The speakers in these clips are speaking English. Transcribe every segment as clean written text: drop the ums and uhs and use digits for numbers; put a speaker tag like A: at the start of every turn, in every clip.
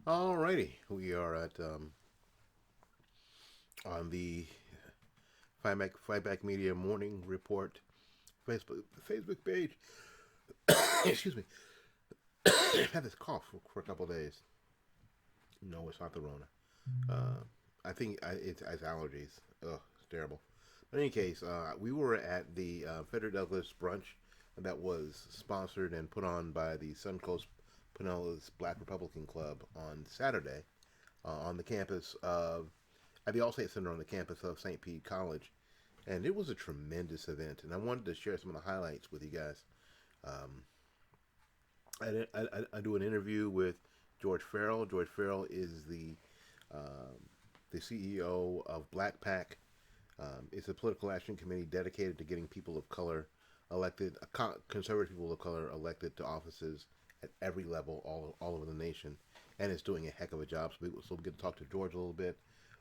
A: Alrighty, we are at on the Fightback Media Morning Report Facebook page. Excuse me, I had this cough for a couple of days. No, it's not the Rona. I think it's allergies. Ugh, it's terrible. But in any case, we were at the Federick Douglass Brunch that was sponsored and put on by the Suncoast Pinellas Black Republican Club on Saturday on the campus of at the Allstate Center on the campus of St. Pete College, and it was a tremendous event. And I wanted to share some of the highlights with you guys. Um, I do an interview with George Farrell. George Farrell is the CEO of Black PAC. It's a political action committee dedicated to getting people of color elected, conservative people of color elected to offices at every level all over the nation, and it's doing a heck of a job. So we get to talk to George a little bit.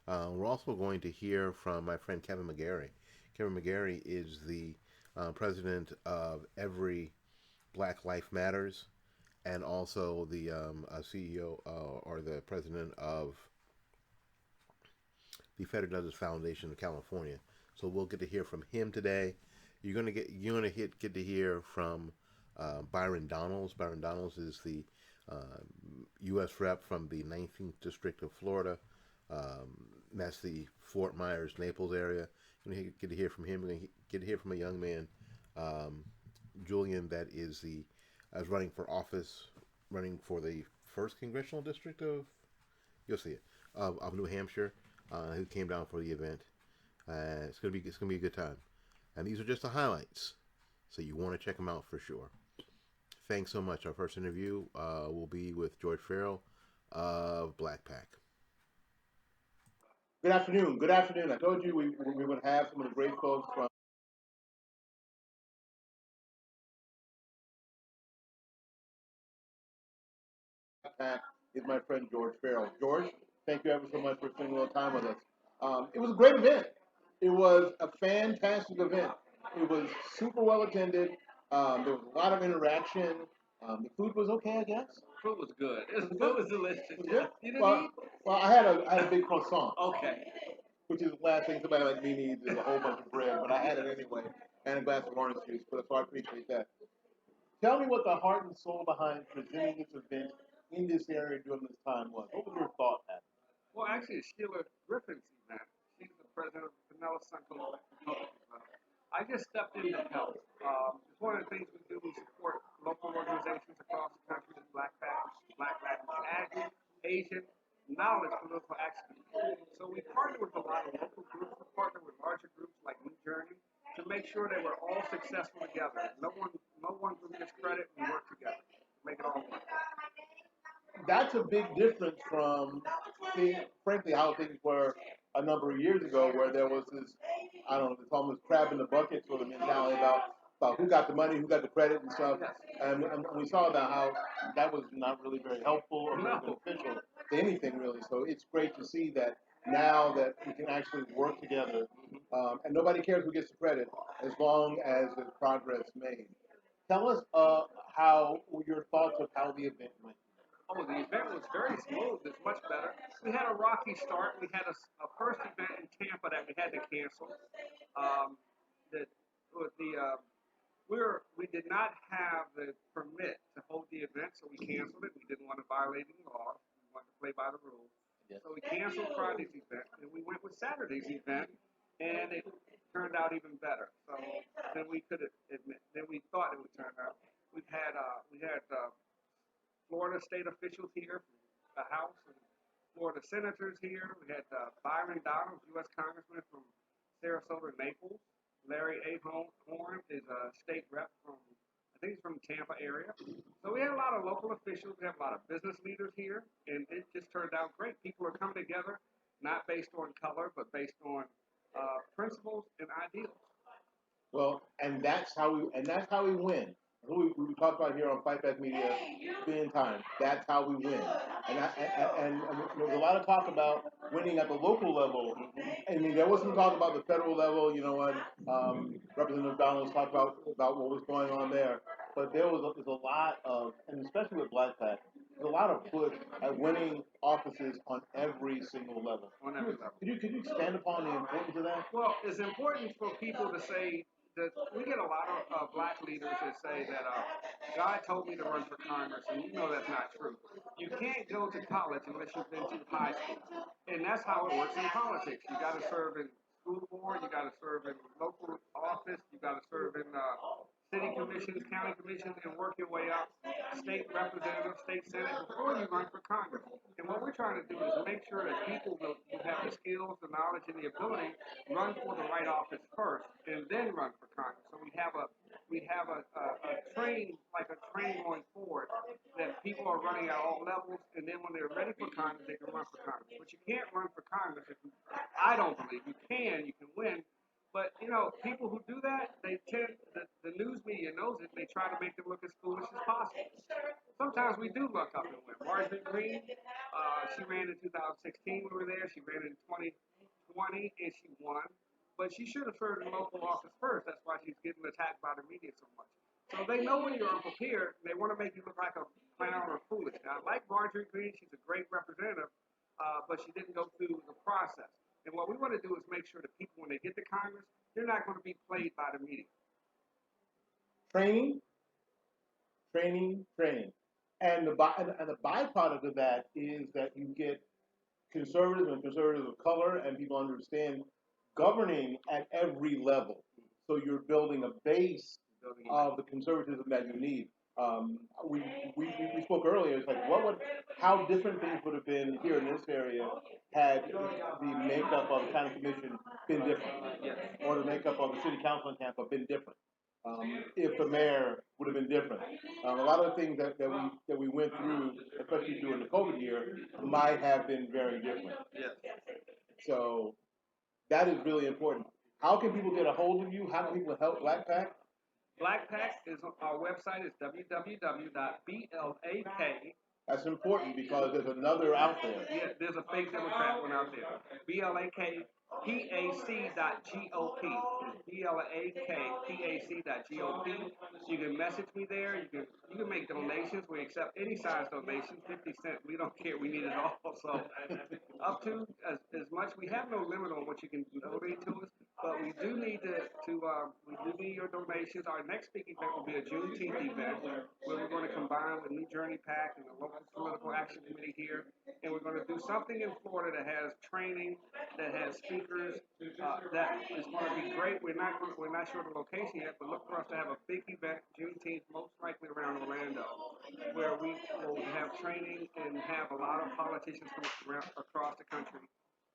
A: We're also going to hear from my friend Kevin McGarry. Kevin McGarry is the president of Every Black Life Matters, and also the CEO or the president of the Federick Douglass Foundation of California. So we'll get to hear from him today. Get to hear from Byron Donalds. Byron Donalds is the U.S. rep from the 19th District of Florida. That's the Fort Myers, Naples area. You're going to get to hear from him. We're going to get to hear from a young man, Julian, that is running for office, running for the first congressional district of, you'll see it, of New Hampshire, who came down for the event. It's gonna be a good time, and these are just the highlights, so you want to check them out for sure. Thanks so much. Our first interview will be with George Farrell of Black PAC. Good afternoon. Good afternoon. I told you we would have some of the great folks from PAC. Is my friend George Farrell. George, thank you ever so much for spending a little time with us. It was a great event. It was a fantastic event. It was super well attended. There was a lot of interaction. The food was okay, I guess.
B: Food was good. Food
A: Good?
B: was delicious.
A: Was
B: Yeah.
A: good?
B: You didn't
A: Well,
B: eat?
A: well, I had a big croissant,
B: Okay.
A: which is the last thing somebody like me needs is a whole bunch of bread, but I had it anyway, and a glass of orange juice, so I appreciate that. Tell me what the heart and soul behind presenting this event in this area during this time was. What was your thought at it?
B: Well, actually, Sheila Griffin's event. She's the president of the Vanilla Sunco Club. I just stepped in to help. It's one of the things we do. We support local organizations across the country, the Black Pact, Black Latin, Agri, Asian, knowledge political action. So we partner with a lot of local groups. We partner with larger groups like New Journey to make sure that we're all successful together. No one group gets credit. We work together. Make it all work.
A: That's a big difference from, frankly, how things were a number of years ago, where there was this, I don't know, it's almost crab in the bucket sort of mentality about who got the money, who got the credit and stuff. And we saw that how that was not really very helpful or very beneficial to anything really. So it's great to see that now that we can actually work together, and nobody cares who gets the credit as long as there's progress made. Tell us how your thoughts of how the event went.
B: Oh, the event was very smooth. It's much better. We had a rocky start. We had a first event in Tampa that we had to cancel. Um, that was the we did not have the permit to hold the event, so we canceled it. We didn't want to violate any laws. We wanted to play by the rules. Yes. So we canceled Friday's event, and we went with Saturday's event, and it turned out even better. So than we could admit, than we thought it would turn out. We had Florida state officials here from the House and Florida senators here. We had Byron Donalds, U.S. Congressman from Sarasota, Naples. Larry A. Horn is a state rep from, I think he's from the Tampa area. So we had a lot of local officials. We have a lot of business leaders here, and it just turned out great. People are coming together, not based on color, but based on principles and ideals.
A: Well, and that's how we win. We talked about here on Fight Back Media being time. That's how we win. And there was a lot of talk about winning at the local level. I mean, there was some talk about the federal level. You know what? Representative Donalds talked about what was going on there. But there's a lot of, and especially with Black Pac,
C: there's a lot of push at winning offices on every single level.
B: On every level.
C: Could you expand upon the importance of that?
B: Well, it's important for people to say that we get a lot of black leaders that say that God told me to run for Congress, and you know that's not true. You can't go to college unless you've been to high school, and that's how it works in politics. You got to serve in school board, you got to serve in local office, you got to serve in city commissions, county commissions, and work your way up, state representative, state senate, before you run for Congress. And what we're trying to do is make sure that people who have the skills, the knowledge, and the ability run for the right office first, and then run for Congress. So we have a train, like a train going forward, that people are running at all levels, and then when they're ready for Congress, they can run for Congress. But you can't run for Congress if you, I don't believe you can win. But you know, people who do that, they tend the news media knows it. They try to make them look as foolish as possible. Sometimes we do luck up and win. Marjorie Greene, she ran in 2016. We were there. She ran in 2020 and she won. But she should have served in local office first. That's why she's getting attacked by the media so much. So they know when you're unprepared. They want to make you look like a clown or foolish. Now, I like Marjorie Greene. She's a great representative, but she didn't go through the process. And what we want to do is make sure that people, when they get to Congress, they're not going to be played by the media.
C: Training, training, training. And the byproduct of that is that you get conservatives and conservatives of color, and people understand governing at every level. So you're building a base of the conservatism that you need. We, we spoke earlier. It's like how different things would have been here in this area had the makeup of the county commission been different, or the makeup of the city council in Tampa been different. If the mayor would have been different. A lot of the things that we went through, especially during the COVID year, might have been very different.
B: Yes.
C: So that is really important. How can people get a hold of you? How can people help Black Pack?
B: Black Pack is our website is www.blak.
C: That's important because there's another out there.
B: Yeah, there's a fake Democrat one out there. BLAKPAC.GOP. BLAKPAC.GOP. You can message me there. You can make donations. We accept any size donations. 50 cents. We don't care. We need it all. So up to as much. We have no limit on what you can donate to us, but we do need we do need your donations. Our next big event will be a Juneteenth event where we're going to combine with New Journey PAC and the local political action committee here, and we're going to do something in Florida that has training, that has speakers, that is going to be great. We're not sure the location yet, but look for us to have a big event Juneteenth, most likely around Orlando, where we will have training and have a lot of politicians from across the country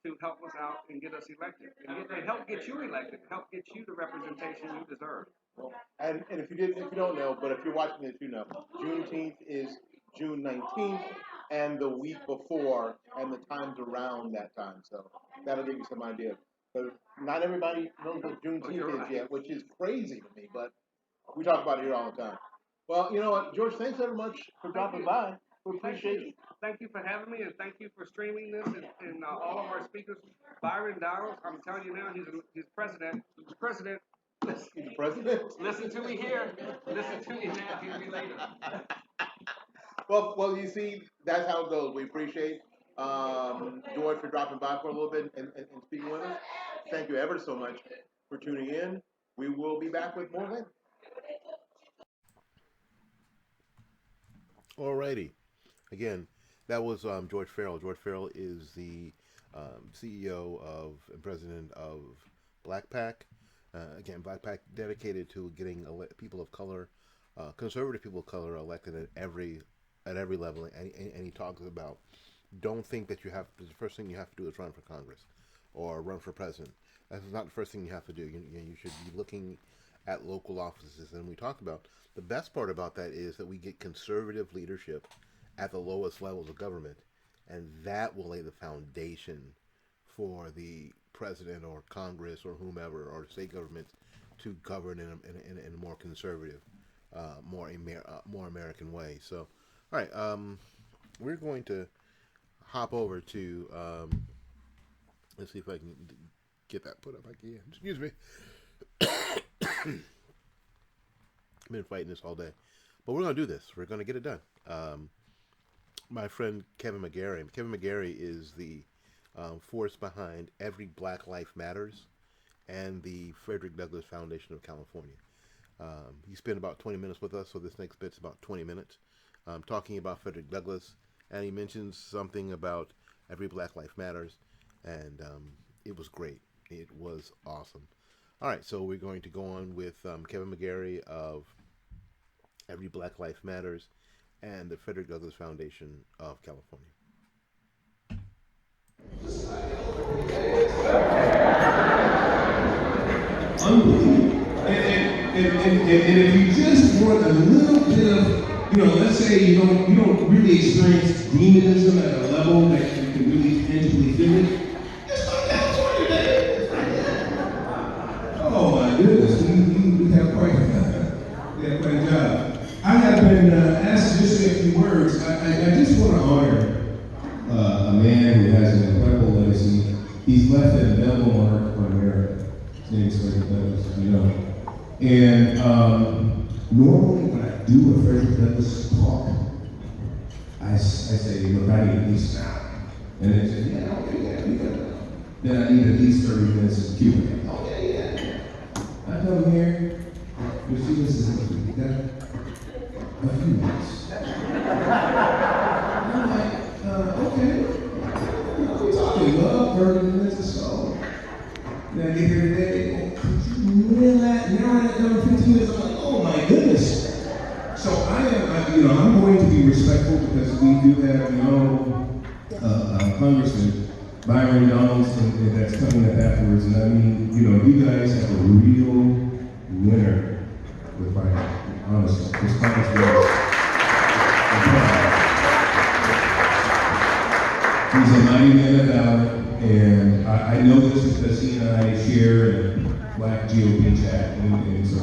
B: to help us out and get us elected, and help get you elected, help get you the representation you deserve.
C: Well, and if you don't know, but if you're watching this, you know, Juneteenth is June 19th, and the week before, and the times around that time. So that'll give you some idea. But not everybody knows what Juneteenth is yet, which is crazy to me. But we talk about it here all the time. Well, you know what, George, thanks very much for dropping by. We appreciate it.
B: Thank you for having me, and thank you for streaming this, and all of our speakers. Byron Donalds, I'm telling you now, he's president. He's president.
C: He's the president?
B: Listen to me here. Listen to me now. Hear me later.
C: Well, you see, that's how it goes. We appreciate George for dropping by for a little bit and speaking with us. Thank you ever so much for tuning in. We will be back with more later.
A: Alrighty. Again, that was George Farrell. George Farrell is the CEO of and president of Black Pack. Again, Black Pack dedicated to getting people of color, conservative people of color, elected at every level. And he talks about, don't think that the first thing you have to do is run for Congress or run for president. That's not the first thing you have to do. You should be looking at local offices. And we talk about the best part about that is that we get conservative leadership at the lowest levels of government, and that will lay the foundation for the president or Congress or whomever or state government to govern in a more conservative, more American way. So, all right, we're going to hop over to let's see if I can get that put up again. Excuse me. I've been fighting this all day, but we're going to do this. We're going to get it done. my friend Kevin McGarry. Kevin McGarry is the force behind Every Black Life Matters and the Frederick Douglass Foundation of California. He spent about 20 minutes with us, so this next bit's about 20 minutes talking about Frederick Douglass, and he mentions something about Every Black Life Matters, and it was great. It was awesome. All right, so we're going to go on with Kevin McGarry of Every Black Life Matters and the Frederick Douglass Foundation of California.
D: Unbelievable. And if you just want a little bit of, let's say you don't really experience demonism at a level that you can really tangibly feel it, just go to California, baby. Oh my goodness, we have quite a job. I have been asked to just say a few words. I just want to honor a man who has an incredible legacy. He's left an indelible mark on America. His name is Frederick Douglass, And normally when I do a Frederick Douglass talk, I say, look, I need at least an hour. And they say, yeah, okay, yeah, we got it. Then I need at least 30 minutes of Q&A. Okay, yeah. I come here, but she listens to me. A few minutes. I'm like, okay. What are we talking? Love, 30 minutes or so. Then I get here today, now that down 15 minutes, I'm like, oh my goodness. So I'm going to be respectful because we do have, Congressman Byron Donalds that's coming up afterwards. And I mean, you guys have a real winner with Byron. Honestly, this Congressman he's a mighty man of valor, and I know this because he and I share a Black GOP chat, and so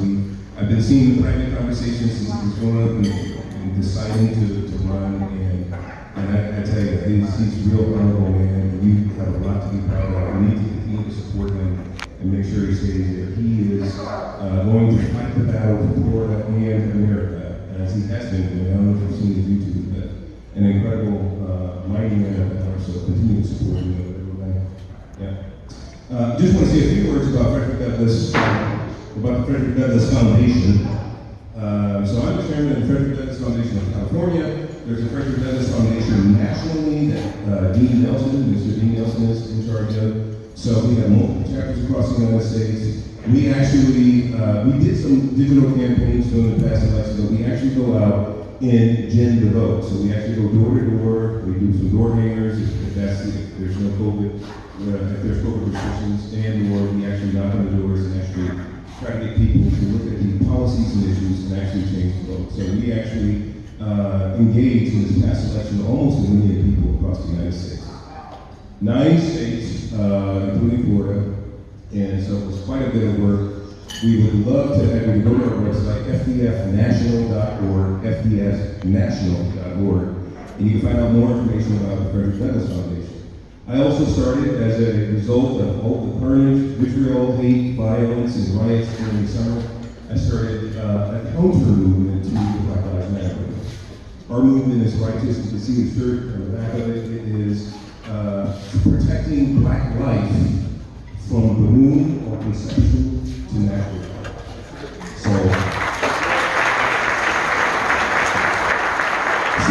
D: I've been seeing the private conversations since he was growing up and deciding to run, and I tell you, he's a real honorable man, and you have a lot to be proud of. We need to continue to support him and make sure he stays there. He is going to fight the battle for Florida and America, as he has been doing. I don't know if you've seen his YouTube, but an incredible, mighty man of valor, so continue to support him. Yeah. Just want to say a few words about Frederick Douglass, about the Frederick Douglass Foundation. So I'm the chairman of the Frederick Douglass Foundation of California. There's a Frederick Douglass Foundation nationally that Dean Nelson, Mr. Dean Nelson is in charge of. So we have multiple chapters across the United States. We actually, we did some digital campaigns during the past election, but we actually go out and gin the vote. So we actually go door to door. We do some door hangers if there's no COVID. If there's COVID restrictions, and/or we actually knock on the doors and actually try to get people to look at the policies and issues and actually change the vote. So we actually engaged in this past election almost 1 million people across the United States. 9 states, including Florida, and so it was quite a bit of work. We would love to have you go to our website, fdfnational.org, fdfnational.org, and you can find out more information about the Frederick Douglass Foundation. I also started as a result of all the carnage, vitriol, hate, violence, and riots during the summer. I started a counter movement to the Black Lives Matter movement. Our movement is righteous. You can see the shirt on the back of it. It is protecting Black life from the womb or conception to natural life. So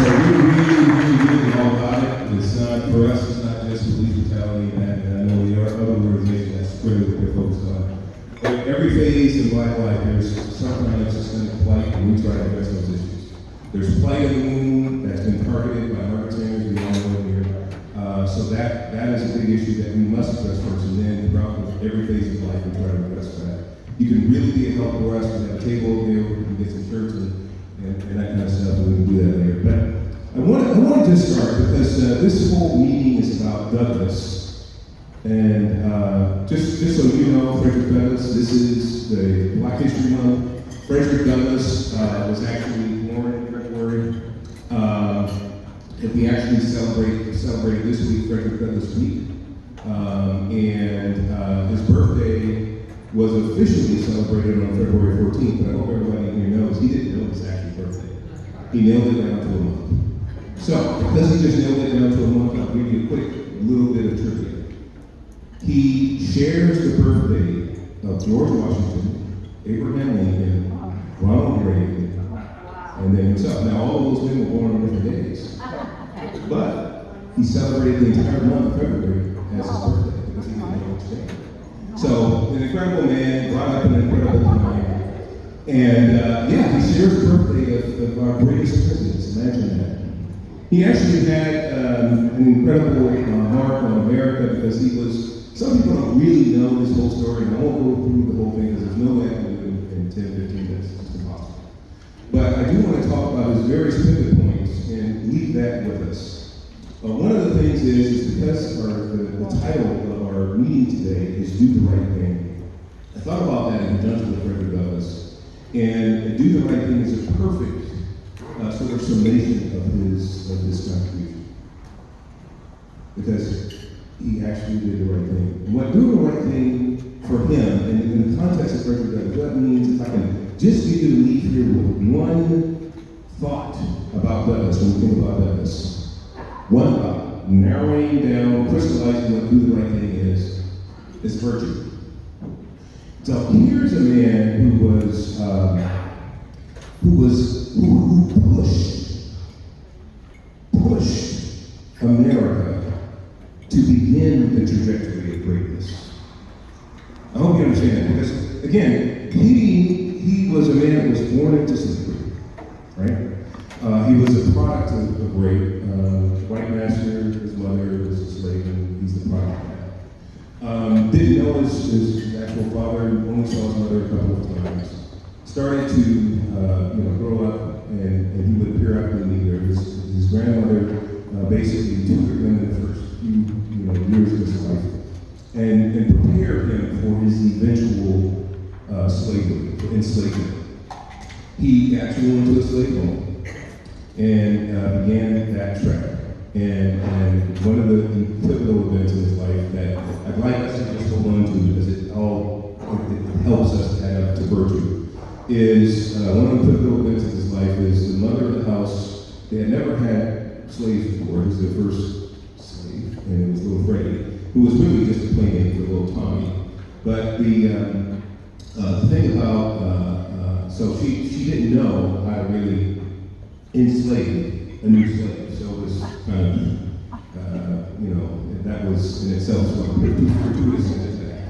D: we're really all about it. It's not, for us, it's not just police brutality and that, and I know there are other organizations that's clearly what they're focused on. But every phase in Black life, there's some kind of systemic plight, and we try to address those issues. There's plight of the womb that's been targeted by marketers, we all know here. So that is a big issue that we must address first, and then throughout every phase of life, we try to address that. You can really be a help for us. We have a table over there where we can get some shirts and that kind of stuff, and we can do that later. But I want to just start because this whole meeting is about Douglass. And just so you know, Frederick Douglass, this is the Black History Month. Frederick Douglass was actually born in February. And we actually celebrated this week Frederick Douglass Week. And his birthday was officially celebrated on February 14th, but I hope everybody here knows he didn't know his actual birthday. He nailed it down to a month. So So, because he just nailed it down to a month, I'll give you a quick little bit of trivia. He shares the birthday of George Washington, Abraham Lincoln, Ronald Reagan, and then himself. Now, all of those men were born on different days. But he celebrated the entire month of February as his birthday because he didn't know which day. So, an incredible man, brought up in an incredible time. And yeah, he shares the birthday of our greatest presidents. Imagine that. He actually had an incredible mark on America because he was, some people don't really know this whole story, and I won't go through the whole thing because there's no way I can do it in 10, 15 minutes. It's just impossible. But I do want to talk about his various pivot points and leave that with us. One of the things is because the title of our meeting today is Do the Right Thing. I thought about that in conjunction with Frederick Douglass. And Do the Right Thing is a perfect sort of summation of his contribution. Because he actually did the right thing. And what doing the right thing for him, and in the context of Frederick Douglass, that means if I can just get you to leave here with one thought about Douglass when we think about Douglass. One thought, narrowing down, crystallizing what do the right thing is virtue. So here's a man who pushed America to begin the trajectory of greatness. I hope you understand that because again, he was a man who was born into slavery, right? He was a product of rape. White master, his mother was a slave, and he's the product of that. Didn't know his actual father, only saw his mother a couple of times. Started to grow up, and he would appear out in the media. His grandmother basically tutored him in the first few years of his life, and prepared him for his eventual enslavement. He actually went to a slave home and began that track. And one of the pivotal events in his life that I'd like us to just hold on to because it helps us add up to virtue is one of the pivotal events in his life is the mother of the house. They had never had slaves before. It was their first slave, and it was little Freddie, who was really just a playmate for little Tommy. But the thing about, so she didn't know how to really enslave a new slave. So it was kind of, that was in itself sort of gratuitous in that.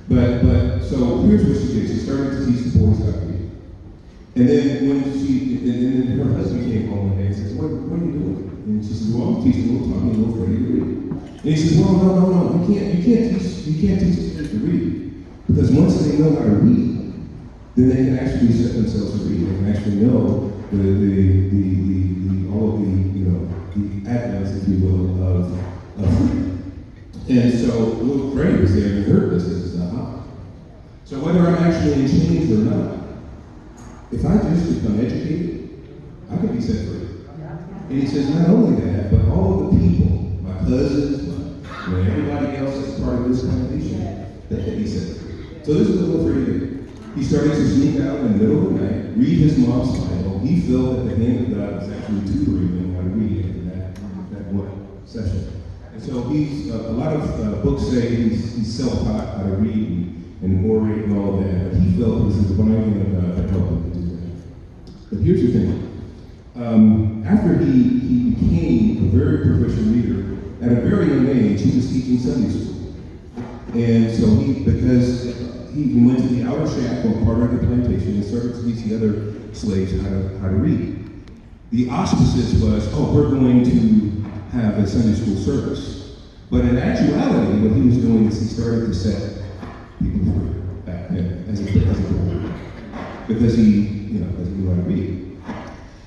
D: But so here's what she did. She started to teach the boys how to read. And then and then her husband came home one day and says, what are you doing? And she says, well, I'm teaching little Tommy and little Freddie to read. And he says, well, no, you can't teach kids to read. Because once they know how to read, then they can actually set themselves to read. They can actually know all of the advents, if you will, of freedom. And so little Freddie was there and heard this. This is aha. So whether I'm actually in chains or not, if I just become educated, I can be set free. And he says, not only that, but all of the people, my cousins, everybody else that's part of this congregation, that can be set free. So this is what little Freddie did. He started to sneak out in the middle of the night, read his mom's Bible. He felt that the hand of God was actually tutoring him how to read in that one session. And so a lot of books say he's self-taught how to read and orate and all of that, but he felt it was the divine hand of God that helped him to do that. But here's the thing. After he became a very proficient reader, at a very young age, he was teaching Sunday school. And so because he went to the outer shack or part of the plantation and started to teach the other slaves how to read. The auspices was, we're going to have a Sunday school service. But in actuality, what he was doing is he started to set people free back then as a boy. Because he knew how to read.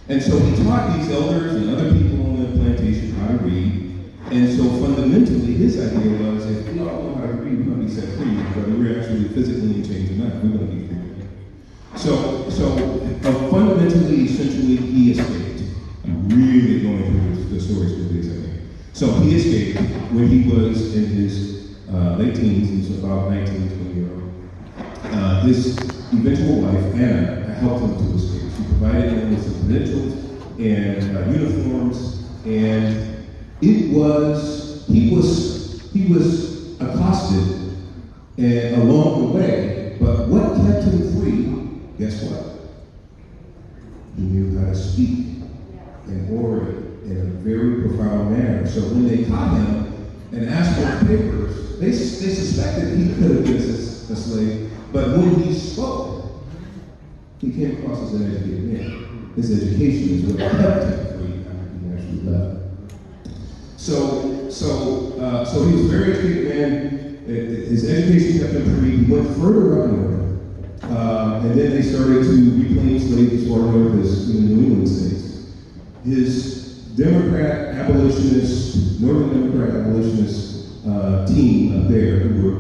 D: And so he taught these elders and other people on the plantation how to read. And so fundamentally, his idea was if we all know how to read, we're going to be set free, whether we're actually physically in chains or not, we're going to be free. So fundamentally, essentially, he escaped. I'm really going through the stories for this, I think. So he escaped when he was in his late teens, he was about 19, 20 years old. His eventual wife, Anna, helped him to escape. She provided him with some credentials and uniforms, and he was accosted and along the way, but what kept him free, guess what? He knew how to speak and orate in a very profound manner. So when they caught him and asked for papers, they suspected he could have been a slave, but when he spoke, he came across as an educated man. His education is what kept him free after he actually left. So he was a very educated man. His education kept him free. He went further up north, and then they started to reclaim slaves as far north as in the New England states. His Democrat abolitionist, Northern Democrat abolitionist team up there, who were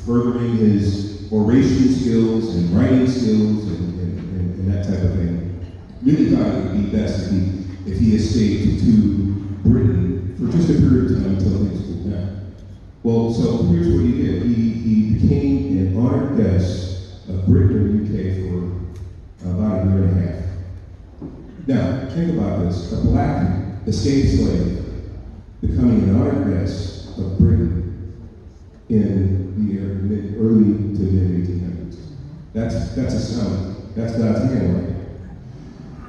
D: furthering his oration skills and writing skills and that type of thing, really thought it would be best if he escaped to Britain for just a period of time until things cooled down. Well, so here's what he did. He became an honored guest of Britain and UK for about a year and a half. Now, think about this. A black escaped slave becoming an honored guest of Britain in the early to mid 1800s. That's astounding. That's God's handwriting.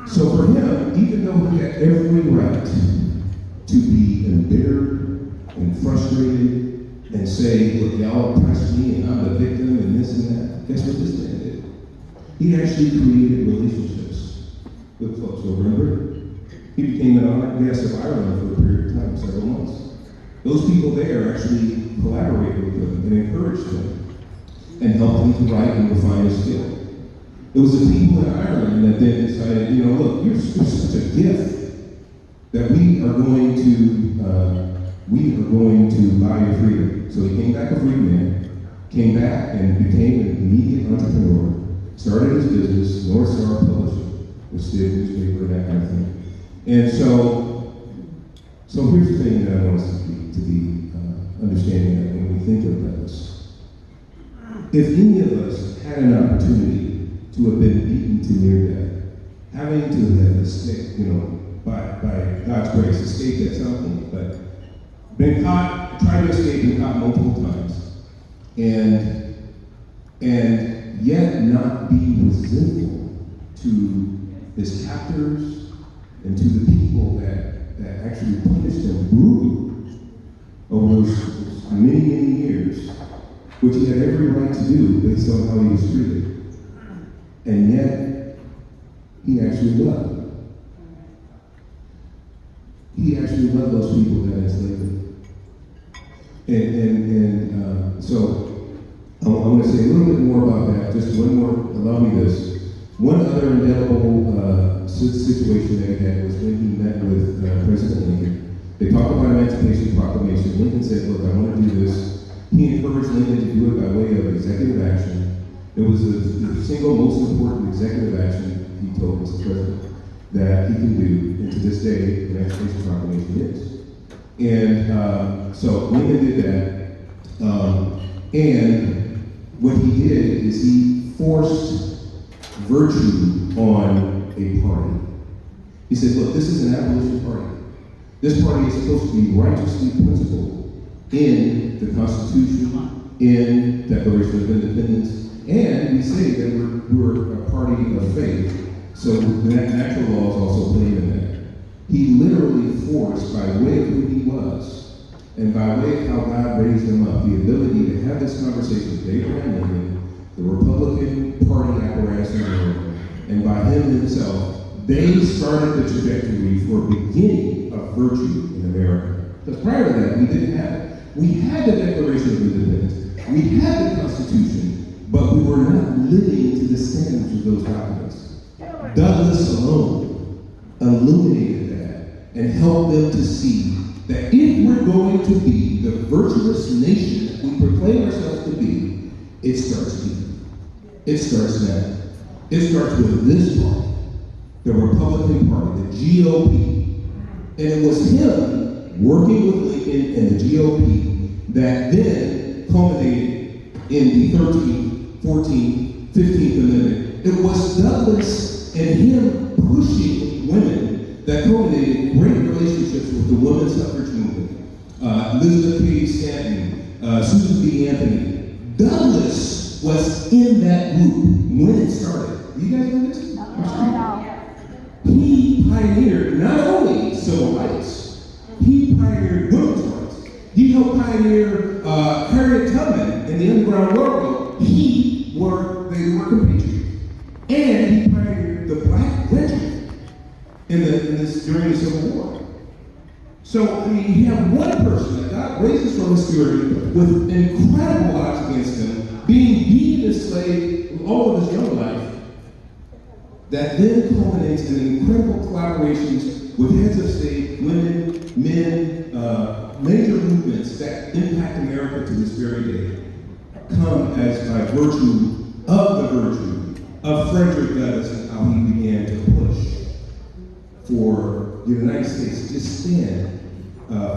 D: So for him, even though he had every right to be embittered and frustrated and say, look, y'all oppressed me and I'm the victim and this and that, guess what this man did? He actually created relationships with folks over in Britain. He became an honored guest of Ireland for a period of time, several months. Those people there actually collaborated with him and encouraged him and helped him to write and refine his skill. It was the people in Ireland that then decided, look, you're such a gift that we are going to buy your freedom. So he came back a free man, came back and became an immediate entrepreneur, started his business, North Star Publishing, which did newspaper and that kind of thing. And so here's the thing that I want us to be understanding that when we think of this. If any of us had an opportunity to have been beaten to near death, having to have escaped, by God's grace, escaped at some point, but been caught, tried to escape and caught multiple times, and yet not be resentful to his captors and to the people that actually punished him brutally over those many, many years, which he had every right to do based on how he was treated. And yet, he actually loved. He actually loved those people that enslaved him. So I want to say a little bit more about that. Just one more, allow me this. One other indelible situation that he had was when he met with President Lincoln. They talked about Emancipation Proclamation. Lincoln said, look, I want to do this. He encouraged Lincoln to do it by way of executive action. It was the single most important executive action, he told Mr. President, that he can do, and to this day, the Emancipation Proclamation is. And so Lincoln did that, and what he did is he forced virtue on a party. He said, look, this is an abolition party. This party is supposed to be righteously principled in the Constitution, in Declaration of Independence, and we say that we're a party of faith, so that natural law is also playing in that. He literally forced, by way of who he was, and by way of how God raised him up, the ability to have this conversation with Abraham Lincoln, the Republican Party apparatus in America, and by him himself, they started the trajectory for a beginning of virtue in America. Because prior to that, we didn't have it. We had the Declaration of Independence. We had the Constitution. But we were not living to the standards of those documents. Douglass alone illuminated that and helped them to see that if we're going to be the virtuous nation that we proclaim ourselves to be, it starts here. It starts now. It starts with this party, the Republican Party, the GOP. And it was him working with Lincoln and the GOP that then culminated in the 13th, 14th, 15th Amendment. It was Douglass and him pushing women that culminated great relationships with the women's suffrage movement. Elizabeth Cady Stanton, Susan B. Anthony. Douglas was in that group when it started. You guys know this? No. He pioneered not only civil rights, he pioneered women's rights. He helped pioneer Harriet Tubman in the Underground Railroad. They were compatriots. And he pioneered the Black Regiment during the Civil War. So, I mean, you have one person that God raises from obscurity with incredible odds against him, being beaten as slave all of his young life, that then culminates in incredible collaborations with heads of state, women, men, major movements that impact America to this very day, come as by virtue of Frederick Douglass and how he began to push for the United States to stand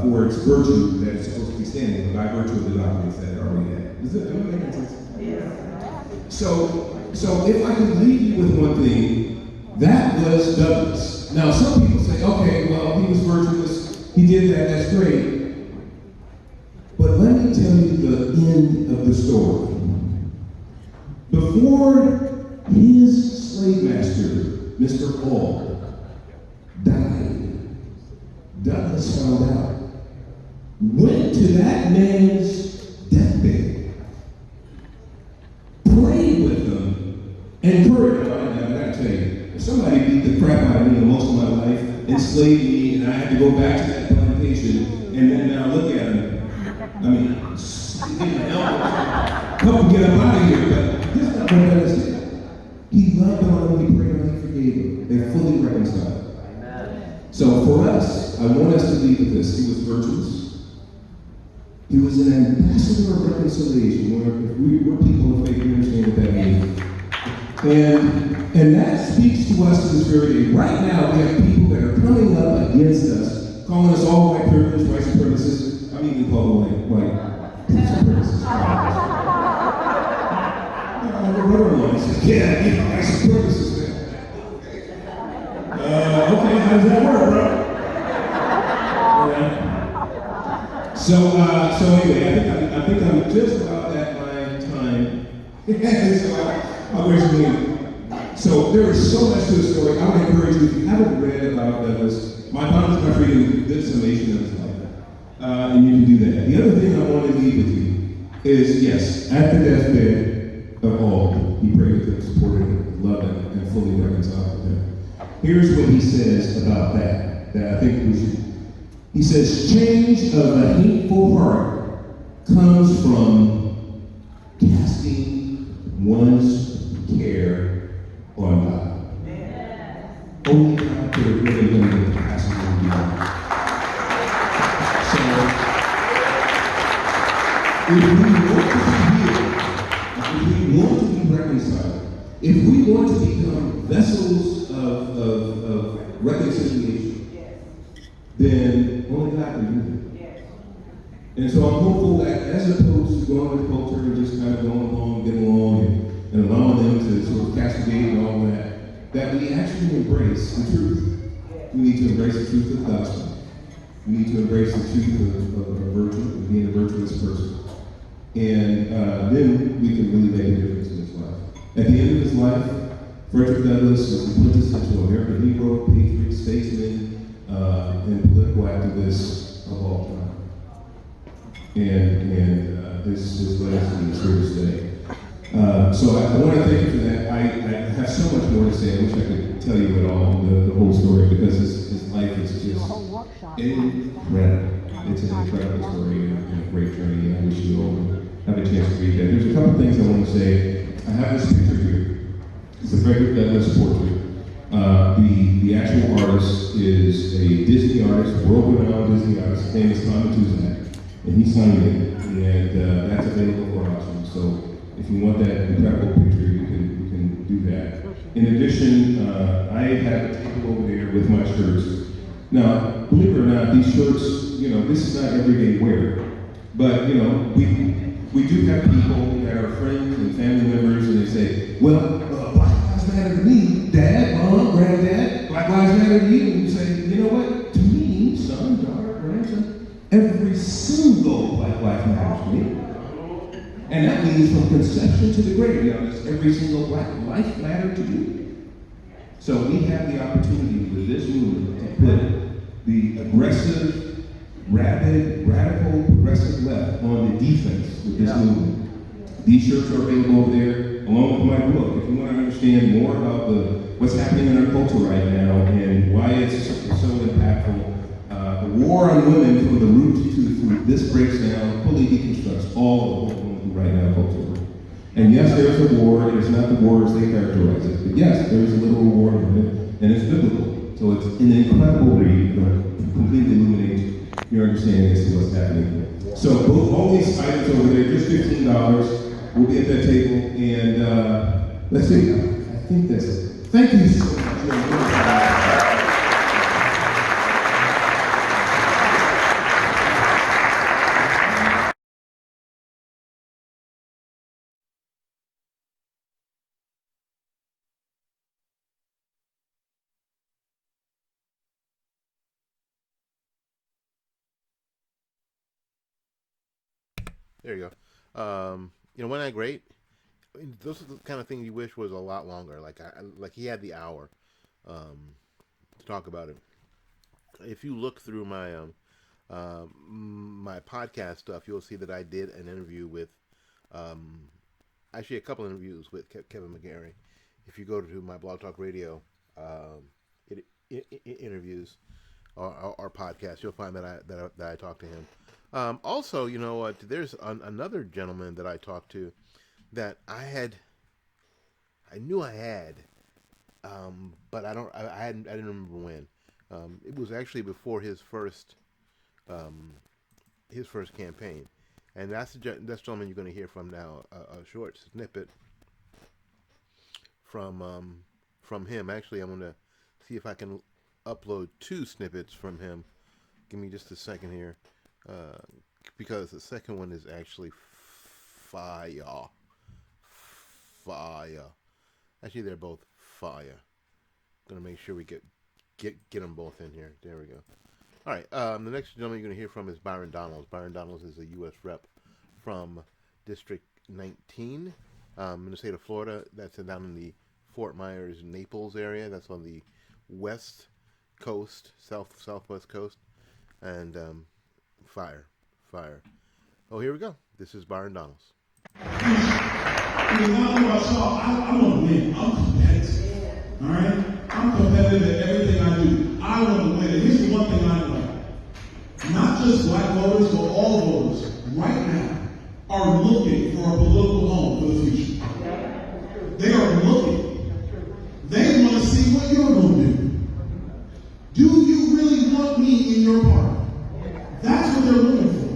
D: for its virtue that it's supposed to be standing by virtue of the documents that it already had. Am I making sense? Yeah. So if I could leave you with one thing, that was Douglass. Now some people say, okay, well, he was virtuous, he did that, that's great. But let me tell you the end of the story. Before his slave master, Mr. Hall, died, Douglass found out, went to that man's deathbed, prayed with him, and encouraged him. I gotta tell you, if somebody beat the crap out of me most of my life, enslaved me, and I had to go back to that plantation, and then now look at him. I mean, help him get up out of here, but this is not what Douglass did. He loved them when he prayed and he forgave them. They fully reconciled. So for us, I want us to leave with this. He was virtuous. He was an ambassador of reconciliation. We're people of faith, we understand what that means. And that speaks to us to this very day. Right now, we have people that are coming up against us, calling us all white privileged, white supremacists. I mean, we call them white supremacists. The brother-in-law says, yeah, white supremacists. Okay, how does that work, bro? Yeah. So anyway, I think I'm just about at my time. So I wish me. So there is so much to the story. I would encourage you, if you haven't read about Douglass, My Bond is My Freedom, good summation of his life. And you can do that. The other thing I want to leave with you is, yes, at the deathbed of all, he prayed with him, supported him, loved him, and fully reconciled with him. Here's what he says about that I think we should. He says, change of a hateful heart comes from casting one's care on God. Yeah. Only God could have really done the capacity of God. So, if we want to be healed, if we want to be reconciled, if we want to become vessels of reconciliation, then only God can do that. And so I'm hopeful that as opposed to going with culture and just kind of going along, getting along, and allowing them to sort of castigate and all that we actually embrace the truth. We need to embrace the truth of the gospel. We need to embrace the truth of virtue, of being a virtuous person. And then we can really make a difference in his life. At the end of his life, Frederick Douglass was the quintessential American hero, patriot, statesman, and political activist of all time. And his legacy is here to stay. So I want to thank you for that. I have so much more to say. I wish I could tell you it all, the whole story, because his life is just incredible. It's an incredible story and a great journey. I wish you all have a chance to read that. There's a couple things I want to say. I have this picture here. It's a Frederick Douglass portrait. The actual artist is a Disney artist, world-renowned Disney artist. His name is Tom Tuzak, and he signed it, and that's available for auction. So if you want that incredible picture, you can do that. In addition, I have a table over there with my shirts. Now, believe it or not, these shirts, this is not everyday wear, but we do have people that are friends and family members, and they say, well, Black Lives Matter to me, Dad, Mom, Granddad, Black Lives Matter to you, and you say, you know what, to me, son, daughter, grandson, Every single Black life matters to me. And that means from conception to the grave. Now, does every single Black life matter to you? So we have the opportunity with this movement to put the aggressive, rabid, radical, progressive left on the defense with this movement. These shirts are available over there, along with my book. If you want to understand more about what's happening in our culture right now and why it's so impactful, the war on women from the root to the fruit, this breaks down, fully deconstructs all of what we're going through right now culturally. And yes, there's a war, and it's not the war as they characterize it, but yes, there's a literal war on women, and it's biblical. So it's an incredible read that completely illuminates your understanding as to what's happening here. So both all these items over there, just $15. We'll be at that table, and let's see. I think that's it. Thank you so much.
A: There you go. Wasn't that great? I mean, those are the kind of things you wish was a lot longer. Like he had the hour to talk about it. If you look through my my podcast stuff, you'll see that I did an interview with, actually a couple interviews with Kevin McGarry. If you go to my Blog Talk Radio interviews or podcast, you'll find that I talked to him. Also, you know what? There's another gentleman that I talked to that I knew I had, but I didn't remember when. It was actually before his first campaign, and that's the gentleman you're going to hear from now. A short snippet from him. Actually, I'm going to see if I can upload 2 snippets from him. Give me just a second here. Because the second one is actually fire. Actually, they're both fire. Gonna make sure we get them both in here. There we go. All right. The next gentleman you're gonna hear from is Byron Donalds. Byron Donalds is a U.S. rep from District 19 in the state of Florida. That's down in the Fort Myers, Naples area. That's on the west coast, southwest coast, and fire. Oh, here we go. This is Byron Donalds.
E: I'm gonna win. I'm competitive. All right? I'm competitive at everything I do. I want to win. And here's the one thing I know. Not just Black voters, but all voters right now are looking for a political home for the future. They are looking. They want to see what you're going to do. Do you really want me in your party? That's what they're looking for.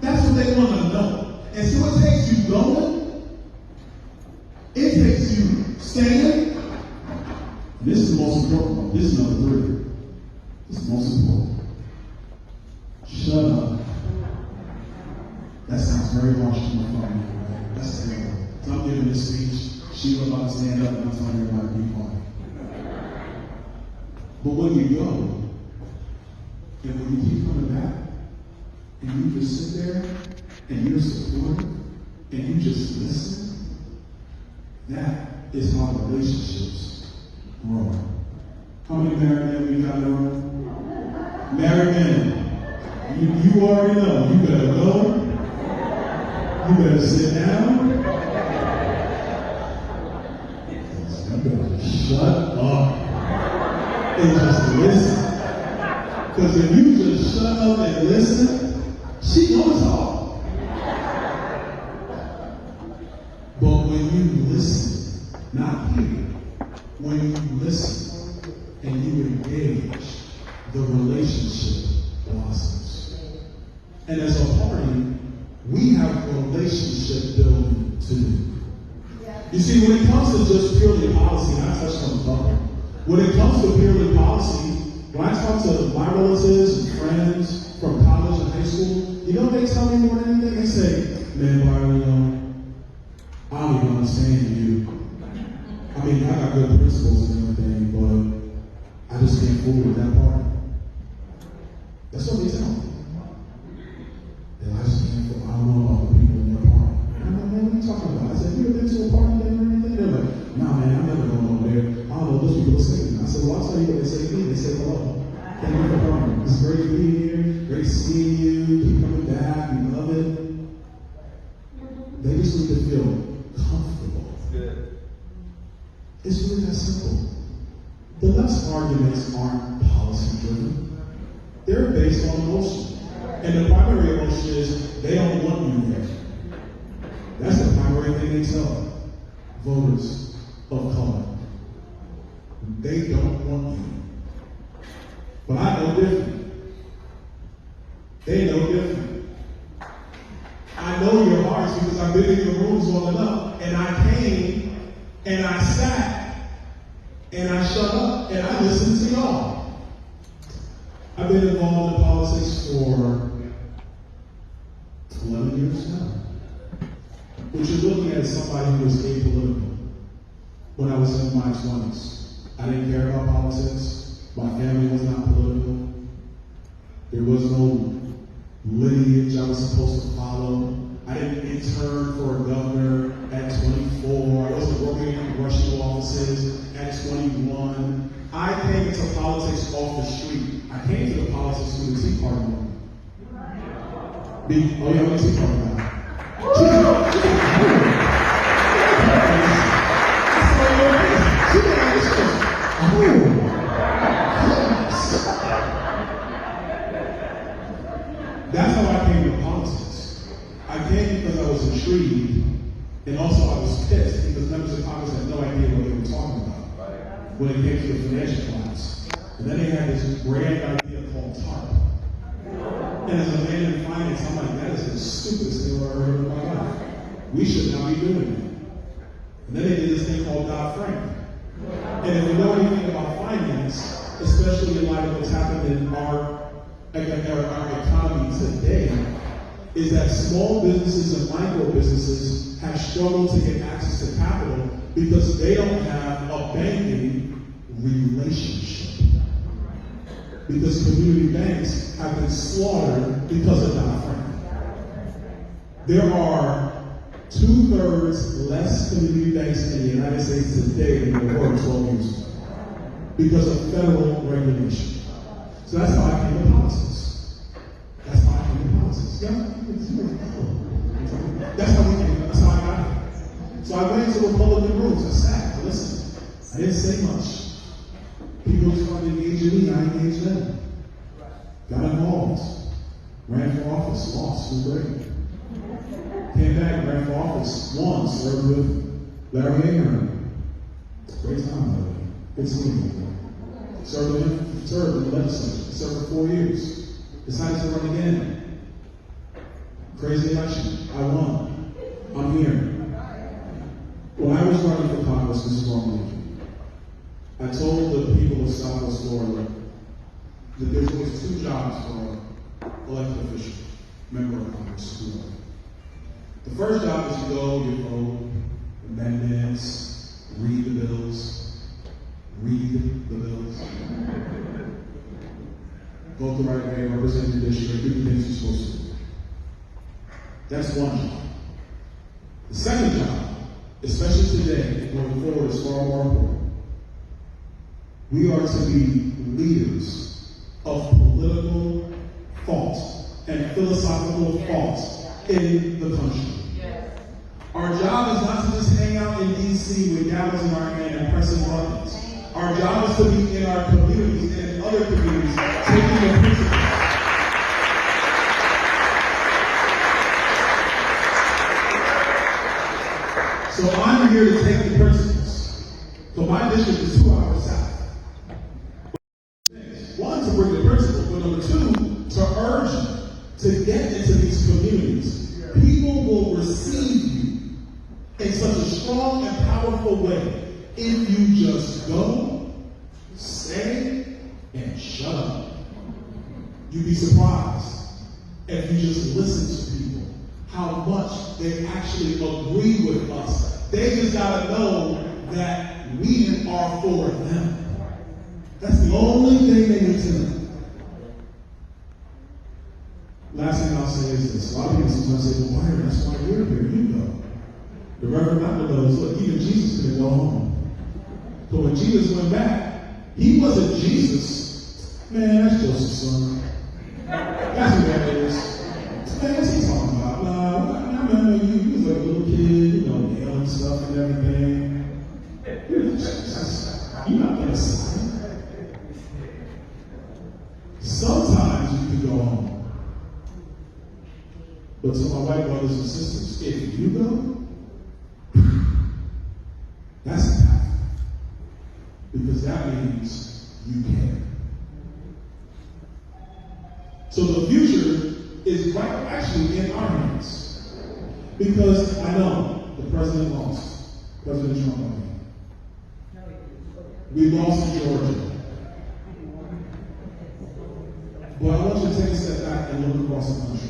E: That's what they want to know. And so it takes you going. It takes you staying. This is the most important one. This is number 3. This is the most important. Shut up. That sounds very harsh to my family, right? That's terrible. So I'm giving this speech. She's about to stand up and I'm telling everybody to be quiet. But when you go, and when you keep coming back, and you just sit there, and you're supportive, and you just listen, that is how relationships grow. How many married men we got in the room? Married men, you already know. You better go. You better sit down. You better shut up and just listen. Because if you just shut up and listen, she gonna talk. But when you listen, not hear, when you listen and you engage, the relationship blossoms. And as a party, we have relationship building to do. You see, when it comes to just purely policy, and I touched on the topic, when it comes to purely policy, when I talk to my relatives and friends from college and high school, you know what they tell me more than anything? They say, man, Byron, I don't even understand you. I mean, I got good principles and everything, but I just can't fool with that part. That's what they tell me. They just need to feel comfortable.
C: Good.
E: It's really that simple. The left's arguments aren't policy driven. They're based on emotion. And the primary emotion is they don't want you there. That's the primary thing they tell voters of color. They don't want you. But I know different. They know different. I know your hearts because I've been in your rooms long enough, and I came and I sat and I shut up and I listened to y'all. I've been involved in politics for 11 years now. What you're looking at is somebody who was apolitical when I was in my 20s. I didn't care about politics. My family was not political. There was no lineage I was supposed to follow. I didn't intern for a governor at 24. I wasn't working in congressional offices at 21. I came into politics off the street. I came to the politics through the Tea Party movement. Oh yeah, I'm a Tea Party now. That's how I came to politics. I came because I was intrigued, and also I was pissed because members of Congress had no idea what they were talking about when it came to the financial collapse. And then they had this grand idea called TARP. And as a man in finance, I'm like, that is the stupidest thing I've ever heard in my life. We should not be doing it. And then they did this thing called Dodd-Frank. And if you know anything about finance, especially in light of what's happened in our economy today, is that small businesses and micro businesses have struggled to get access to capital because they don't have a banking relationship. Because community banks have been slaughtered because of Dodd-Frank. There are 2/3 less community banks in the United States today than there were 12 years ago because of federal regulation. So that's how I came to politics. That's how I came to politics. That's how we came. That's how I got here. So I went into Republican rooms. I sat, I listened. I didn't say much. People just wanted to engage in me, I engaged them. Got involved. Ran for office, lost, was great. Came back, ran for office, won, served with Larry Ingram. Great time, by the way. Good seeing you. Served in the legislature, served for 4 years. Decided to run again. Crazy election. I won. I'm here. When I was running for Congress, this is what I'm thinking. I told the people of Southwest Florida that there's always 2 jobs for an elected official, member of Congress. The first job is to go, you vote, amendments, read the bills, vote the right way, represent the district, do the things you're supposed to do. That's one job. The second job, especially today, going forward, is far more important. We are to be leaders of political thought and philosophical thought in the country. Our job is not to just hang out in D.C. with gavels in our hand and pressing buttons. Our job is to be in our communities and in other communities, taking the principles. So I'm here to take the principles. So my district is 2 hours south. One, to bring the principles, but number 2, to urge you to get into these communities. People will receive you in such a strong and powerful way if you just go, say, and shut up. You'd be surprised if you just listen to people, how much they actually agree with us. They just gotta know that we are for them. That's the only thing they need to know. Last thing I'll say is this. A lot of people sometimes say, well, why? That's why you're here. You go. The Reverend Doctor knows, look, even Jesus couldn't go home. But when Jesus went back, he wasn't Jesus. Man, that's Joseph's son. That's what that is. Man, what's he talking about? Nah, I remember you was like a little But to my white brothers and sisters, if you go, that's impactful. Because that means you care. So the future is right actually in our hands. Because I know the president lost. President Trump won. We lost in Georgia. But I want you to take a step back and look across the country.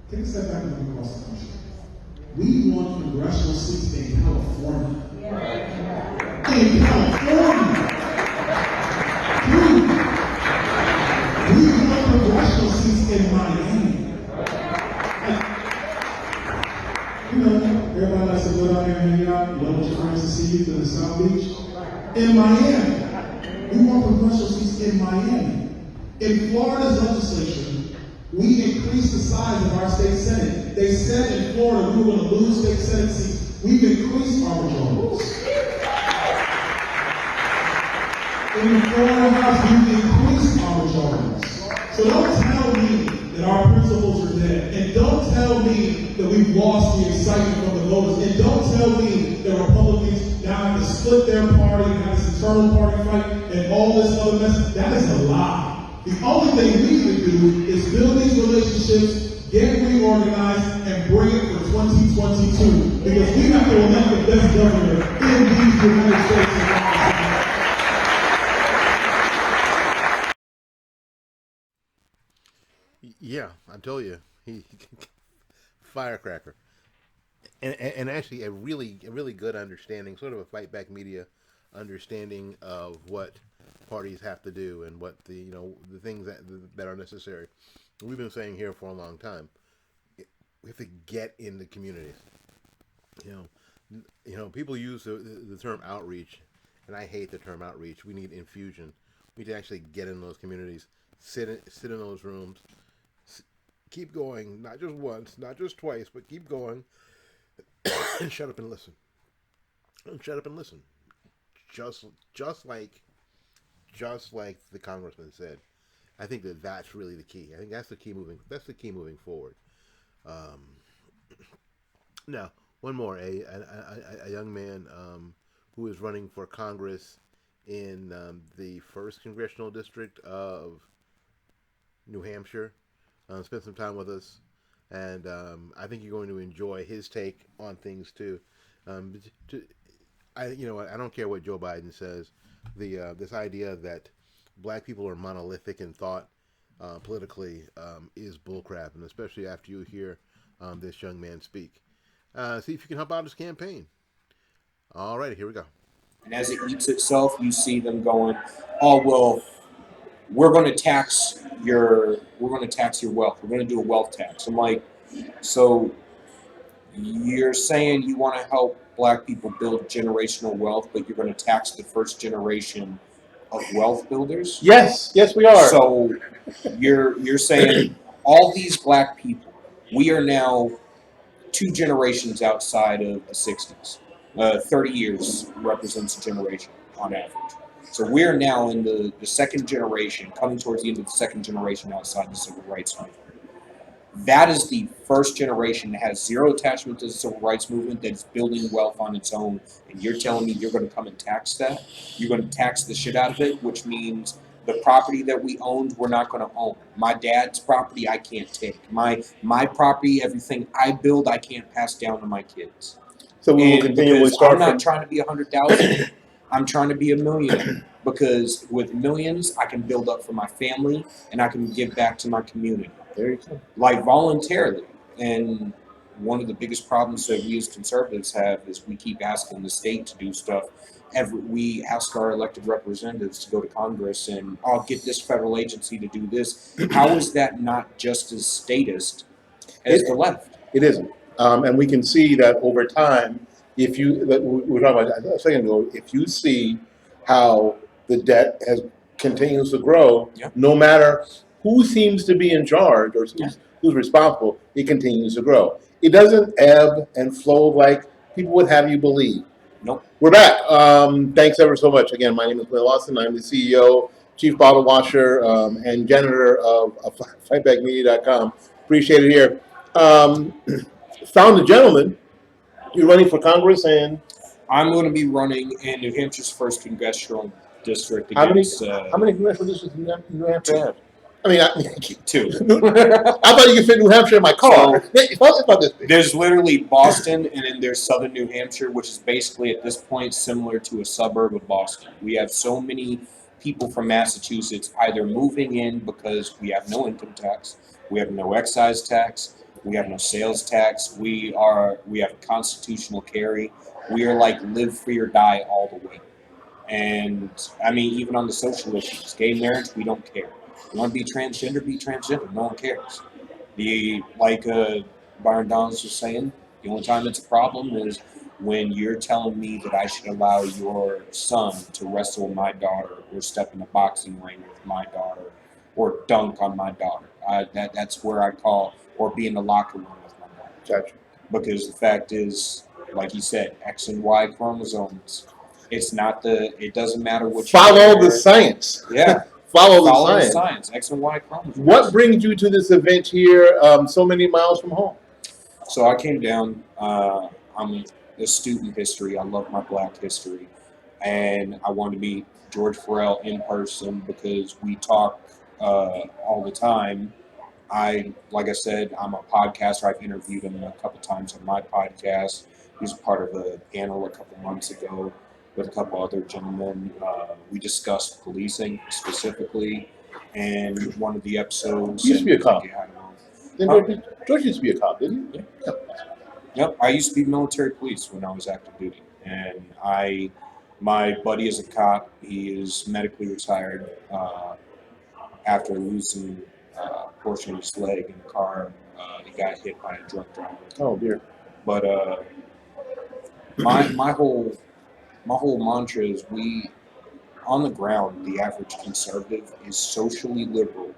E: Take a step back and look across the country. We won congressional seats in California. In California. We won congressional seats in Miami. You know, everybody likes to go down there and hang out. You don't want your friends to see you to the South Beach. In Miami. We won congressional seats in Miami. In Florida's legislature, we increased the size of our state senate. They said in Florida we were going to lose state senate seats. We've increased our majorities. In the Florida House, we've increased our majorities. So don't tell me that our principles are dead. And don't tell me that we've lost the excitement from the voters. And don't tell me that Republicans now have to split their party and have this internal party fight and all this other mess. That is a lie. The only thing we need to do is build these relationships, get reorganized, and bring it for 2022. Because we have to elect the best governor in these United States.
A: Yeah, I tell you, he firecracker, and actually a really good understanding, sort of a fight back media understanding of what parties have to do and what the the things that are necessary. We've been saying here for a long time, we have to get in the communities. People use the term outreach, and I hate the term outreach. We need infusion. We need to actually get in those communities, sit in those rooms, keep going, not just once, not just twice, but keep going, and shut up and listen. Shut up and listen. Just like the congressman said, I think that's really the key. I think that's the key moving forward. Now, one more, a young man who is running for Congress in the 1st Congressional District of New Hampshire, spent some time with us, and I think you're going to enjoy his take on things too. I don't care what Joe Biden says. This idea that black people are monolithic in thought politically is bullcrap, and especially after you hear this young man speak. See if you can help out his campaign. All right, here we go.
F: And as it eats itself, you see them going, "Oh well, we're going to tax your wealth. We're going to do a wealth tax." I'm like, so you're saying you want to help black people build generational wealth, but you're going to tax the first generation of wealth builders?
C: Yes, we are.
F: So you're saying all these black people, we are now 2 generations outside of the 60s. 30 years represents a generation on average. So we're now in the 2nd generation, coming towards the end of the 2nd generation outside the civil rights movement. That is the first generation that has zero attachment to the civil rights movement, that's building wealth on its own. And you're telling me you're going to come and tax that? You're going to tax the shit out of it, which means the property that we owned, we're not going to own. My dad's property, I can't take. My property, everything I build, I can't pass down to my kids.
C: So we will continually start.
F: I'm not trying to be 100,000. I'm trying to be a millionaire, because with millions, I can build up for my family and I can give back to my community.
C: There you go.
F: Like voluntarily. And one of the biggest problems that we as conservatives have is we keep asking the state to do stuff. We ask our elected representatives to go to Congress and, get this federal agency to do this. How is that not just as statist as the left?
C: It isn't. And we can see that over time, we were talking about a second ago, if you see how the debt continues to grow, no matter who seems to be in charge or who's responsible, it continues to grow. It doesn't ebb and flow like people would have you believe.
F: Nope.
C: We're back. Thanks ever so much. Again, my name is Will Lawson. I'm the CEO, Chief Bottle Washer, and janitor of FightbackMedia.com. Appreciate it here. Found a gentleman. You're running for Congress, and
F: I'm going to be running in New Hampshire's first congressional district
C: how many
F: against
C: congressional districts do New Hampshire
F: two.
C: have? I mean,
F: Two.
C: I thought you could fit New Hampshire in my car.
F: So,
C: It's not this big.
F: There's literally Boston, and then there's southern New Hampshire, which is basically at this point similar to a suburb of Boston. We have so many people from Massachusetts either moving in because we have no income tax, we have no excise tax, we have no sales tax, we have a constitutional carry. We are like live free or die all the way. And I mean, even on the social issues, gay marriage, we don't care. You want to be transgender, no one cares. Byron Donalds was saying, the only time it's a problem is when you're telling me that I should allow your son to wrestle my daughter or step in a boxing ring with my daughter or dunk on my daughter. That's where I call, or be in the locker room with my daughter.
C: Gotcha.
F: Because the fact is, like you said, X and Y chromosomes. It doesn't matter what you
C: Follow the science.
F: Yeah.
C: Follow
F: Follow
C: the
F: the
C: science.
F: X and Y chromosomes.
C: What brings you to this event here, so many miles from home?
F: So I came down. I'm a student in history. I love my Black history, and I wanted to meet George Farrell in person because we talk all the time. Like I said, I'm a podcaster. I've interviewed him a couple times on my podcast. He was part of a panel a couple months ago with a couple other gentlemen. We discussed policing specifically, and one of the episodes.
C: He used to be a cop.
F: Huh?
C: George used to be a cop, didn't he?
F: Yeah. Yep, I used to be military police when I was active duty, and my buddy is a cop. He is medically retired after losing a portion of his leg in a car. He got hit by a drunk driver.
C: Oh dear.
F: But my whole mantra is on the ground, the average conservative is socially liberal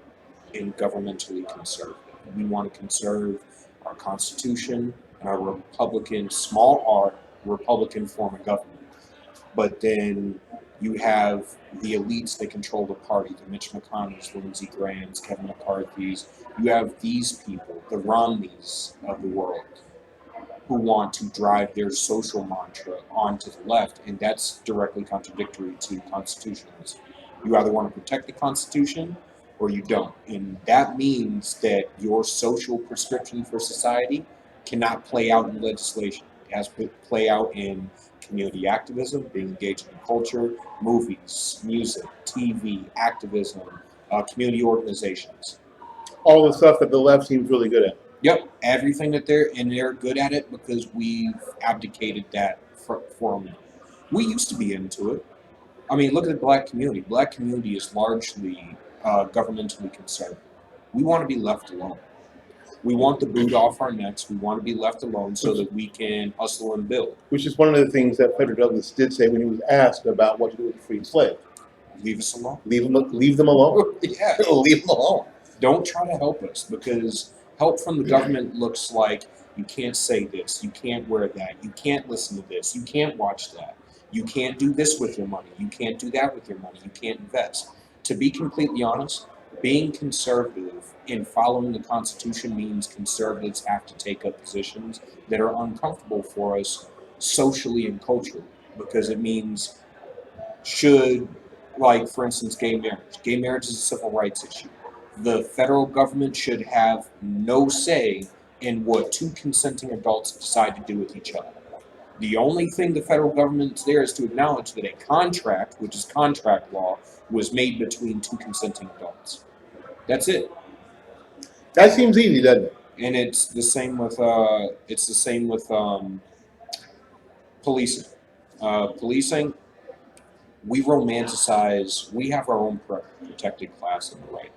F: and governmentally conservative. We want to conserve our Constitution and our Republican, small r, Republican form of government. But then you have the elites that control the party, the Mitch McConnells, Lindsey Graham's, Kevin McCarthy's. You have these people, the Romneys of the world, who want to drive their social mantra onto the left, and that's directly contradictory to constitutionalism. You either want to protect the Constitution or you don't. And that means that your social prescription for society cannot play out in legislation. It has to play out in community activism, being engaged in culture, movies, music, TV, activism, community organizations.
C: All the stuff that the left seems really good at.
F: Yep, everything that they're good at it because we've abdicated that for them. We used to be into it. I mean, look at the Black community. Black community is largely governmentally conservative. We want to be left alone. We want the boot off our necks. We want to be left alone so that we can hustle and build.
C: Which is one of the things that Frederick Douglass did say when he was asked about what to do with the freed slave.
F: Leave us alone.
C: Leave them alone.
F: Yeah.
C: Leave them alone.
F: Don't try to help us because help from the government looks like you can't say this, you can't wear that, you can't listen to this, you can't watch that, you can't do this with your money, you can't do that with your money, you can't invest. To be completely honest, being conservative in following the Constitution means conservatives have to take up positions that are uncomfortable for us socially and culturally because it means like for instance, gay marriage. Gay marriage is a civil rights issue. The federal government should have no say in what two consenting adults decide to do with each other. The only thing the federal government's there is to acknowledge that a contract, which is contract law, was made between two consenting adults. That's it.
C: That seems easy, doesn't it?
F: And it's the same with policing. Policing, we romanticize. We have our own protected class on the right.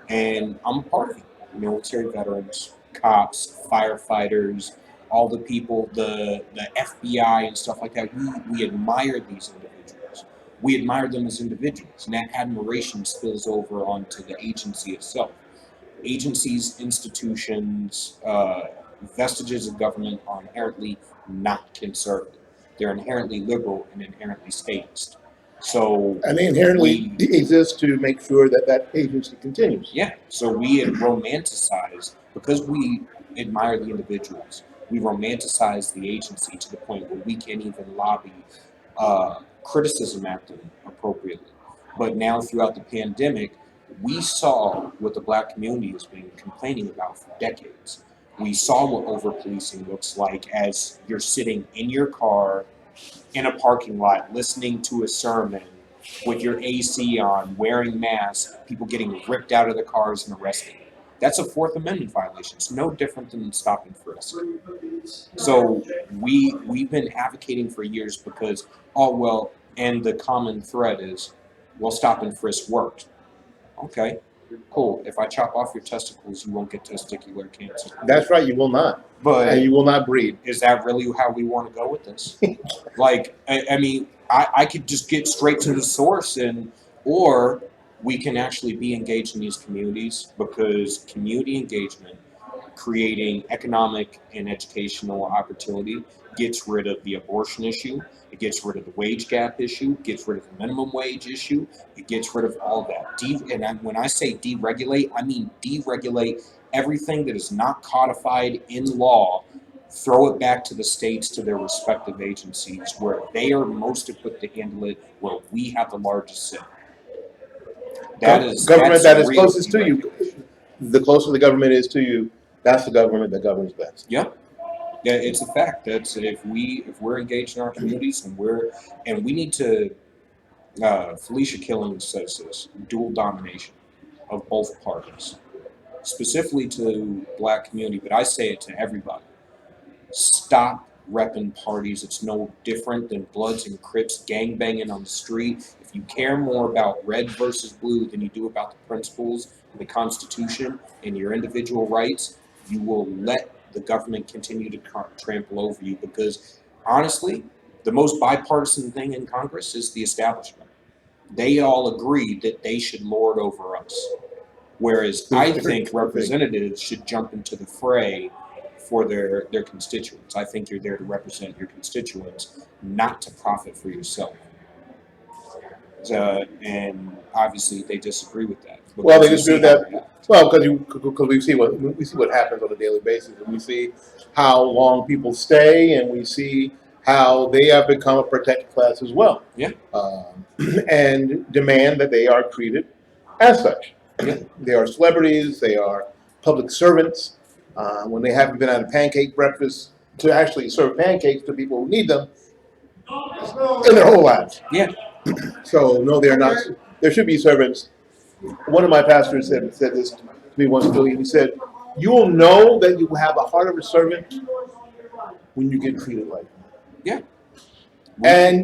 F: And I'm a part of it. Military veterans, cops, firefighters, all the people, the FBI and stuff like that. We admire these individuals. We admire them as individuals. And that admiration spills over onto the agency itself. Agencies, institutions, vestiges of government are inherently not conservative. They're inherently liberal and inherently statist.
C: And they inherently exist to make sure that that agency continues.
F: Yeah. So we romanticize because we admire the individuals. We romanticize the agency to the point where we can't even lobby criticism at them appropriately. But now, throughout the pandemic, we saw what the black community has been complaining about for decades. We saw what over policing looks like as you're sitting in your car in a parking lot listening to a sermon with your AC on, wearing masks, people getting ripped out of the cars and arrested. That's a Fourth Amendment violation. It's no different than stop and frisk. So we've been advocating for years because, oh well, and the common thread is, well, stop and frisk worked. Okay, cool. If I chop off your testicles, you won't get testicular cancer.
A: That's right. You will not,
F: But
A: and you will not breed.
F: is that really how we want to go with this? Like, I mean, I could just get straight to the source, or we can actually be engaged in these communities, because community engagement, creating economic and educational opportunity, gets rid of the abortion issue, it gets rid of the wage gap issue, gets rid of the minimum wage issue, it gets rid of all that. When I say deregulate, I mean deregulate everything that is not codified in law. Throw it back to the states, to their respective agencies, where they are most equipped to handle it, where we have the largest say.
A: Government that is
F: real
A: closest to you. The closer the government is to you, that's the government that governs best.
F: Yep. Yeah, it's a fact. That's if we're engaged in our communities, and we need to. Felicia Killing says this: dual domination of both parties, specifically to black community, but I say it to everybody. Stop repping parties. It's no different than Bloods and Crips gangbanging on the street. If you care more about red versus blue than you do about the principles of the Constitution and your individual rights, you will let the government continue to trample over you, because honestly, the most bipartisan thing in Congress is the establishment. They all agree that they should lord over us. Whereas I think representatives should jump into the fray for their constituents. I think you're there to represent your constituents, not to profit for yourself. And obviously, they disagree with that.
A: Well, they disagree with that. Well, because we see what happens on a daily basis, and we see how long people stay, and we see how they have become a protected class as well.
F: Yeah.
A: And demand that they are treated as such.
F: Yeah.
A: They are celebrities. They are public servants. When they haven't been at a pancake breakfast to actually serve pancakes to people who need them in their whole lives.
F: Yeah.
A: So no, they're not. There should be servants. One of my pastors said this to me once. He said, "You will know that you have a heart of a servant when you get treated like that."
F: Yeah.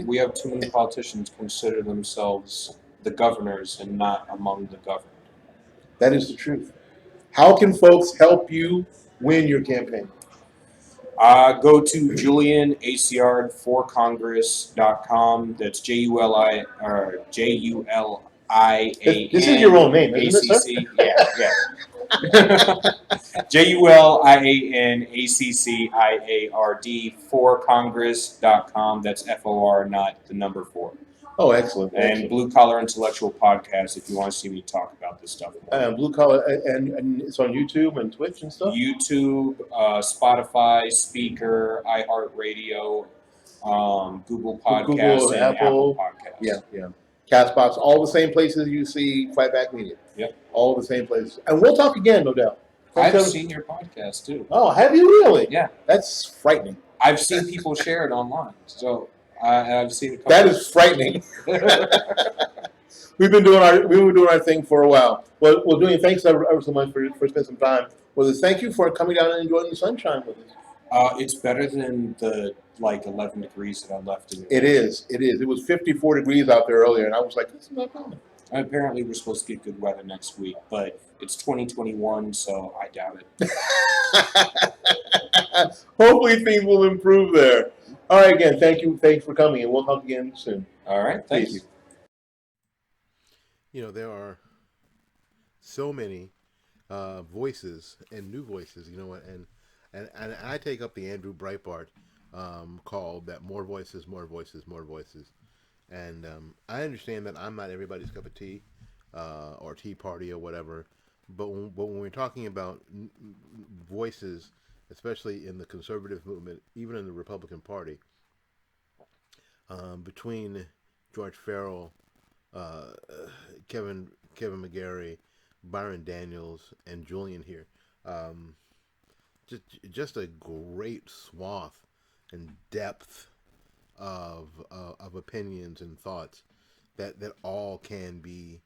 F: We have too many politicians consider themselves the governors and not among the governed.
A: That is the truth. How can folks help you win your campaign?
F: Go to JulianAciard4Congress.com. That's JULIAN.
A: This is your own name, isn't it, sir?
F: Yeah. JulianAccard4Congress.com. That's FOR, not the number 4.
A: Oh, excellent.
F: And Blue Collar Intellectual Podcast, if you want to see me talk about this stuff more.
A: Blue Collar, and it's on YouTube and Twitch and stuff?
F: YouTube, Spotify, Speaker, iHeartRadio, Google Podcasts, and Apple Podcasts.
A: Yeah. Castbox, all the same places you see Fight Back Media.
F: Yep.
A: All the same places. And we'll talk again, no doubt.
F: I've seen your podcast, too.
A: Oh, have you really?
F: Yeah.
A: That's frightening.
F: I've seen people share it online, so... I've seen a couple.
A: That is frightening. We've been doing our thing for a while. Well, doing. Thanks ever so much for spending some time with us. Thank you for coming down and enjoying the sunshine with us.
F: It's better than the 11 degrees that I left in.
A: It is. It was 54 degrees out there earlier, and I was like, "This is not coming."
F: Apparently, we're supposed to get good weather next week, but it's 2021, so I doubt it.
A: Hopefully, things will improve there. All right, again, thanks for coming, and we'll talk again soon.
F: All right, thank you.
A: You know, there are so many voices and new voices, you know what, and I take up the Andrew Breitbart call that more voices, and I understand that I'm not everybody's cup of tea or tea party or whatever, but when we're talking about voices, especially in the conservative movement, even in the Republican Party, between George Farrell, uh, Kevin McGarry, Byron Daniels, and Julian here. Um, just a great swath and depth of opinions and thoughts that all can be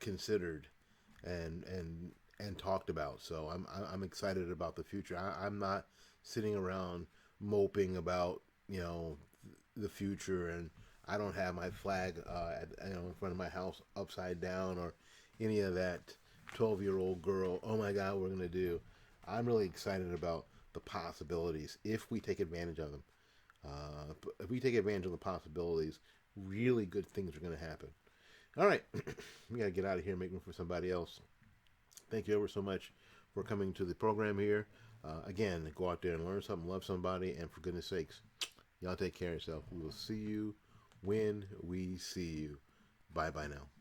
A: considered and talked about. So I'm excited about the future. I'm not sitting around moping about the future, and I don't have my flag in front of my house upside down or any of that 12-year-old girl. Oh my God, we're gonna do. I'm really excited about the possibilities if we take advantage of them. If we take advantage of the possibilities, really good things are going to happen. All right, we got to get out of here and make room for somebody else. Thank you ever so much for coming to the program here. Again, go out there and learn something, love somebody, and for goodness sakes, y'all take care of yourself. We will see you when we see you. Bye bye now.